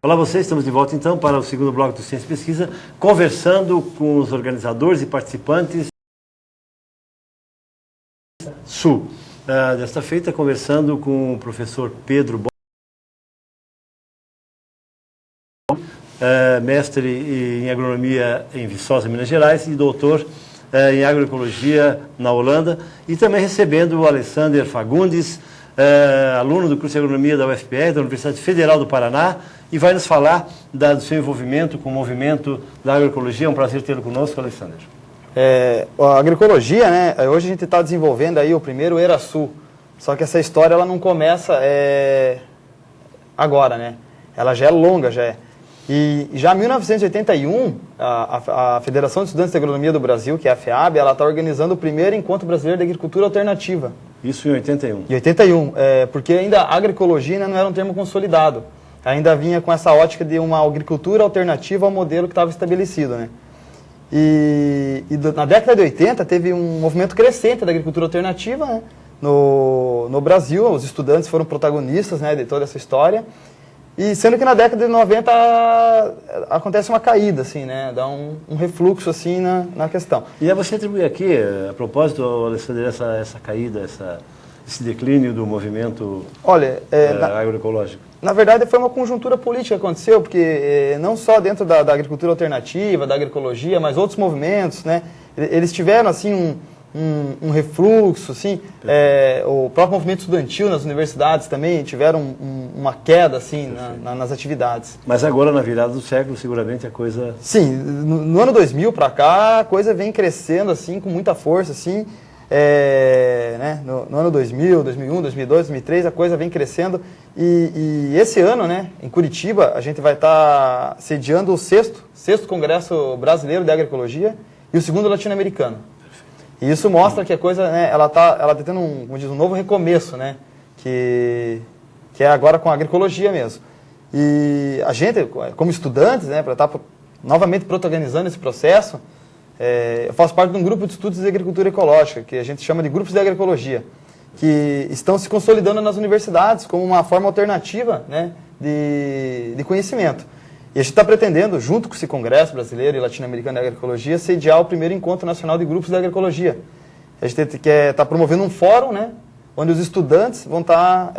Olá vocês, estamos de volta então para o segundo bloco do Ciência e Pesquisa, conversando com os organizadores e participantes Sul. Desta feita, conversando com o professor Pedro mestre em agronomia em Viçosa, Minas Gerais, e doutor em agroecologia na Holanda, e também recebendo o Alexander Fagundes, aluno do curso de agronomia da UFPR, da Universidade Federal do Paraná, e vai nos falar do seu envolvimento com o movimento da agroecologia. É um prazer tê-lo conosco, Alexander. A agroecologia, né, hoje a gente está desenvolvendo aí o primeiro ERA-Sul, só que essa história ela não começa agora, né? Ela já é longa, já é. E já em 1981, a Federação de Estudantes de Agronomia do Brasil, que é a FEAB, ela está organizando o primeiro Encontro Brasileiro de Agricultura Alternativa. Isso em 81. Em 81, porque ainda a agroecologia ainda não era um termo consolidado. Ainda vinha com essa ótica de uma agricultura alternativa ao modelo que estava estabelecido, né? E na década de 80 teve um movimento crescente da agricultura alternativa, né? No Brasil, os estudantes foram protagonistas, né, de toda essa história. E sendo que na década de 90 acontece uma caída, assim, né? Dá um refluxo assim na questão. E você atribui aqui, a propósito, Alexandre, essa caída, esse declínio do movimento agroecológico? Na verdade, foi uma conjuntura política que aconteceu, porque não só dentro da agricultura alternativa, da agroecologia, mas outros movimentos, né? Eles tiveram, assim, um refluxo, assim, o próprio movimento estudantil nas universidades também tiveram uma queda, assim, nas atividades. Mas agora, na virada do século, seguramente a coisa... Sim, no ano 2000 para cá, a coisa vem crescendo, assim, com muita força, assim, né? No ano 2000, 2001, 2002, 2003, a coisa vem crescendo, e esse ano, né, em Curitiba, a gente vai estar sediando o sexto Congresso Brasileiro de Agroecologia e o segundo latino-americano. E isso mostra que a coisa, né, ela tá tendo um novo recomeço, né, que é agora com a agroecologia mesmo. E a gente, como estudantes, né, para estar novamente protagonizando esse processo, eu faço parte de um grupo de estudos de agricultura ecológica, que a gente chama de grupos de agroecologia, que estão se consolidando nas universidades como uma forma alternativa, né, de conhecimento. E a gente está pretendendo, junto com esse Congresso Brasileiro e Latino-Americano de Agroecologia, sediar o primeiro Encontro Nacional de Grupos de Agroecologia. A gente está promovendo um fórum, né, onde os estudantes vão estar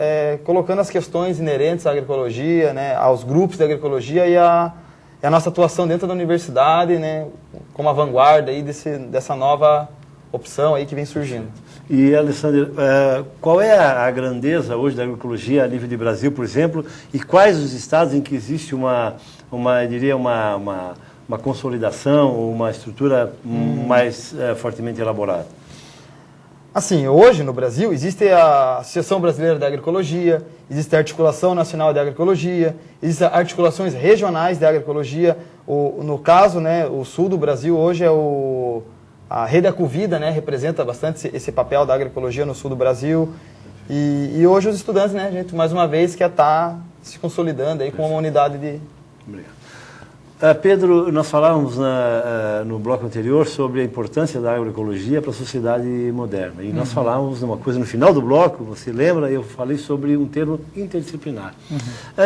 colocando as questões inerentes à agroecologia, né, aos grupos de agroecologia e a nossa atuação dentro da universidade, né, como a vanguarda aí dessa nova opção aí que vem surgindo. E, Alexandre, qual é a grandeza hoje da agroecologia a nível de Brasil, por exemplo, e quais os estados em que existe uma consolidação, uma estrutura mais fortemente elaborada? Assim, hoje no Brasil existe a Associação Brasileira de Agroecologia, existe a Articulação Nacional de Agroecologia, existem articulações regionais de agroecologia. No caso, né, o sul do Brasil hoje a Rede Acuvida, né, representa bastante esse papel da agroecologia no sul do Brasil. E hoje os estudantes, né, a gente mais uma vez quer estar se consolidando aí com uma unidade de... Obrigado. Pedro, nós falávamos no bloco anterior sobre a importância da agroecologia para a sociedade moderna. E nós falávamos de uma coisa no final do bloco, você lembra? Eu falei sobre um termo interdisciplinar.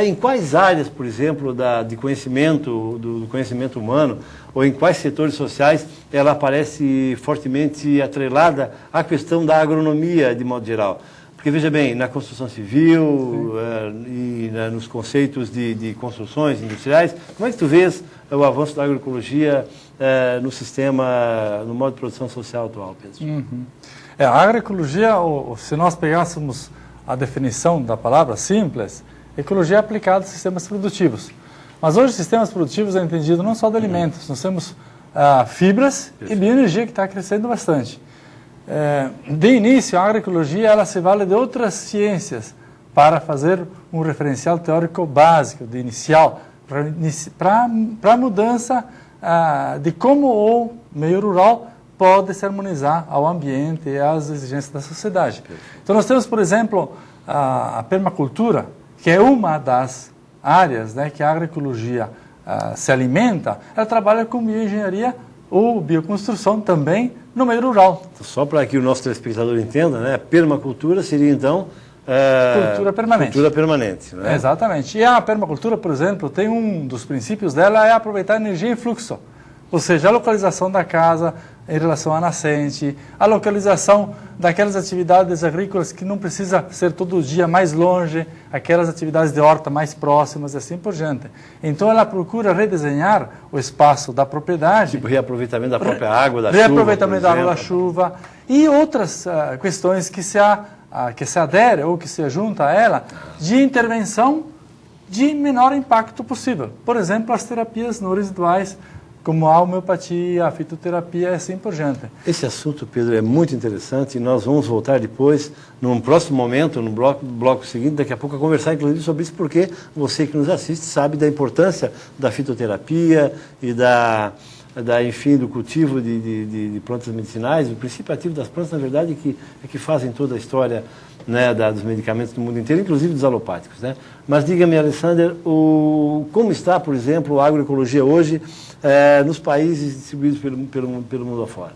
Em quais áreas, por exemplo, de conhecimento, do conhecimento humano, ou em quais setores sociais ela aparece fortemente atrelada à questão da agronomia, de modo geral? Porque, veja bem, na construção civil e nos conceitos de construções industriais, como é que tu vês o avanço da agroecologia no modo de produção social atual, Pedro? A agroecologia, se nós pegássemos a definição da palavra simples, ecologia é aplicada a sistemas produtivos. Mas hoje, sistemas produtivos é entendido não só de alimentos, nós temos fibras e bioenergia que está crescendo bastante. De início, a agroecologia ela se vale de outras ciências para fazer um referencial teórico básico, de inicial, para a mudança de como o meio rural pode se harmonizar ao ambiente e às exigências da sociedade. Então, nós temos, por exemplo, a permacultura, que é uma das áreas, né, que a agroecologia se alimenta. Ela trabalha com bioengenharia ou bioconstrução também no meio rural. Só para que o nosso telespectador entenda, né, a permacultura seria, então, cultura permanente. Cultura permanente, né? Exatamente. E a permacultura, por exemplo, tem um dos princípios dela é aproveitar a energia em fluxo. Ou seja, a localização da casa em relação à nascente, a localização daquelas atividades agrícolas que não precisa ser todo dia mais longe, aquelas atividades de horta mais próximas e assim por diante. Então ela procura redesenhar o espaço da propriedade. Tipo reaproveitamento da própria água da chuva. Reaproveitamento da água da chuva e outras questões que se adere ou que se junta a ela de intervenção de menor impacto possível. Por exemplo, as terapias não residuais, como a homeopatia, a fitoterapia e assim por diante. Esse assunto, Pedro, é muito interessante e nós vamos voltar depois, num próximo momento, no bloco seguinte, daqui a pouco, a conversar inclusive sobre isso, porque você que nos assiste sabe da importância da fitoterapia e enfim, do cultivo de plantas medicinais. O princípio ativo das plantas, na verdade, é que fazem toda a história, né, dos medicamentos do mundo inteiro, inclusive dos alopáticos, né? Mas diga-me, Alexander, como está, por exemplo, a agroecologia hoje nos países distribuídos pelo mundo afora?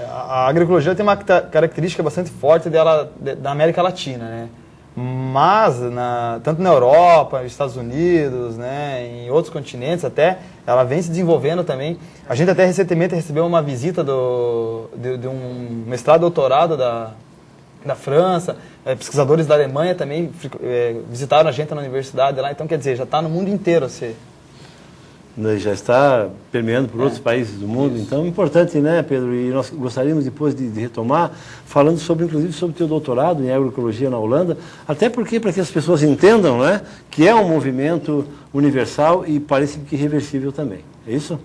A agroecologia tem uma característica bastante forte da América Latina, né? Mas, tanto na Europa, nos Estados Unidos, né, em outros continentes até, ela vem se desenvolvendo também. A gente até recentemente recebeu uma visita de um mestrado e doutorado da França, pesquisadores da Alemanha também visitaram a gente na universidade lá, então quer dizer, já está no mundo inteiro assim. Já está permeando por outros países do mundo, então é importante, né, Pedro? E nós gostaríamos depois de retomar, falando inclusive sobre o teu doutorado em agroecologia na Holanda, até porque para que as pessoas entendam, né, que é um movimento universal e parece que irreversível também. É isso?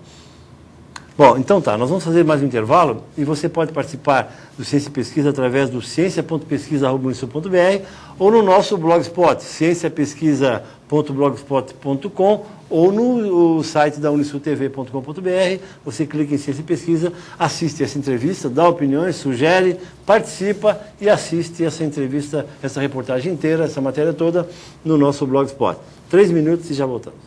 Bom, então tá, nós vamos fazer mais um intervalo e você pode participar do Ciência e Pesquisa através do ciência.pesquisa.unisul.br ou no nosso blogspot, cienciapesquisa.blogspot.com ou no site da unisultv.com.br. Você clica em Ciência e Pesquisa, assiste essa entrevista, dá opiniões, sugere, participa e assiste essa entrevista, essa reportagem inteira, essa matéria toda no nosso blogspot. 3 minutos e já voltamos.